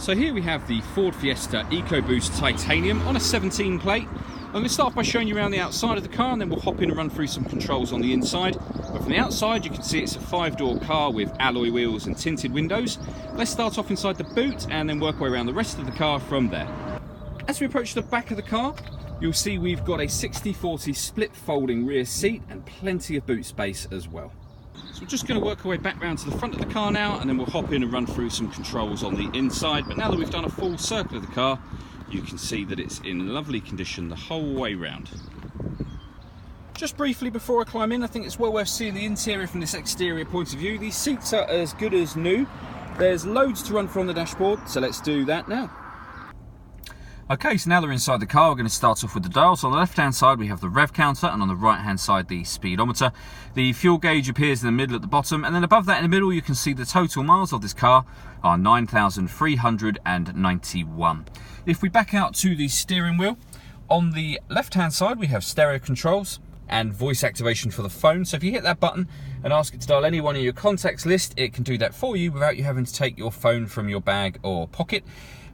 So here we have the Ford Fiesta EcoBoost Titanium on a 17 plate. I'm going to start by showing you around the outside of the car, and then we'll hop in and run through some controls on the inside. But from the outside you can see it's a 5-door car with alloy wheels and tinted windows. Let's start off inside the boot and then work our way around the rest of the car from there. As we approach the back of the car, you'll see we've got a 60/40 split folding rear seat and plenty of boot space as well. So we're just going to work our way back round to the front of the car now, and then we'll hop in and run through some controls on the inside. But now that we've done a full circle of the car, you can see that it's in lovely condition the whole way round. Just briefly before I climb in, I think it's well worth seeing the interior from this exterior point of view. These seats are as good as new. There's loads to run through on the dashboard, so let's do that now. Okay, so now that we're inside the car, we're going to start off with the dials. On the left hand side we have the rev counter, and on the right hand side the speedometer. The fuel gauge appears in the middle at the bottom, and then above that in the middle you can see the total miles of this car are 9,391. If we back out to the steering wheel, on the left hand side we have stereo controls and voice activation for the phone. So if you hit that button and ask it to dial anyone in your contacts list, it can do that for you without you having to take your phone from your bag or pocket.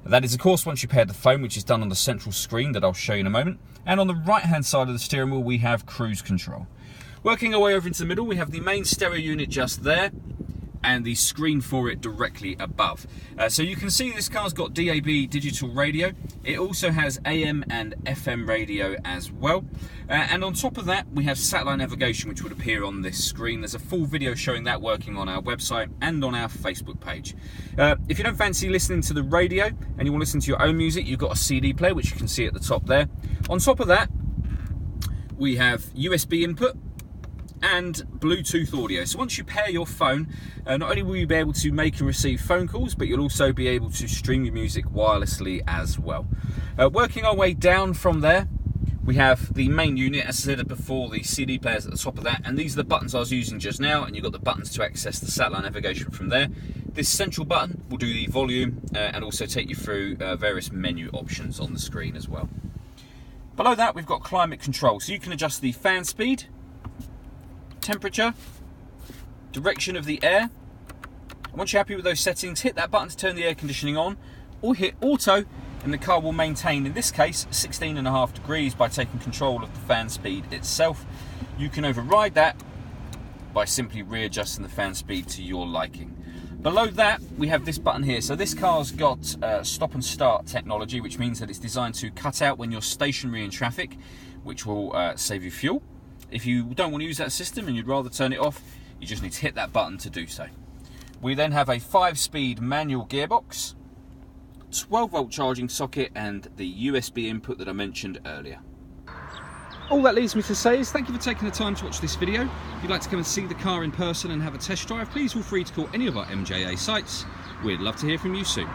That is of course once you pair the phone, which is done on the central screen that I'll show you in a moment. And on the right hand side of the steering wheel we have cruise control. Working our way over into the middle, we have the main stereo unit just there and the screen for it directly above. So you can see this car's got DAB digital radio. It also has AM and FM radio as well. And on top of that we have satellite navigation, which would appear on this screen. There's a full video showing that working on our website and on our Facebook page. If you don't fancy listening to the radio and you want to listen to your own music, you've got a CD player, which you can see at the top there. On top of that we have USB input and Bluetooth audio. So once you pair your phone, not only will you be able to make and receive phone calls, but you'll also be able to stream your music wirelessly as well. Working our way down from there, we have the main unit, as I said before, the CD players at the top of that, and these are the buttons I was using just now, and you've got the buttons to access the satellite navigation from there. This central button will do the volume and also take you through various menu options on the screen as well. Below that we've got climate control, so you can adjust the fan speed, temperature, direction of the air. And once you're happy with those settings, hit that button to turn the air conditioning on, or hit auto, and the car will maintain, in this case, 16.5 degrees by taking control of the fan speed itself. You can override that by simply readjusting the fan speed to your liking. Below that we have this button here. So this car's got stop and start technology, which means that it's designed to cut out when you're stationary in traffic, which will save you fuel. If you don't want to use that system and you'd rather turn it off, you just need to hit that button to do so. We then have a 5-speed manual gearbox, 12-volt charging socket, and the USB input that I mentioned earlier. All that leaves me to say is thank you for taking the time to watch this video. If you'd like to come and see the car in person and have a test drive, please feel free to call any of our MJA sites. We'd love to hear from you soon.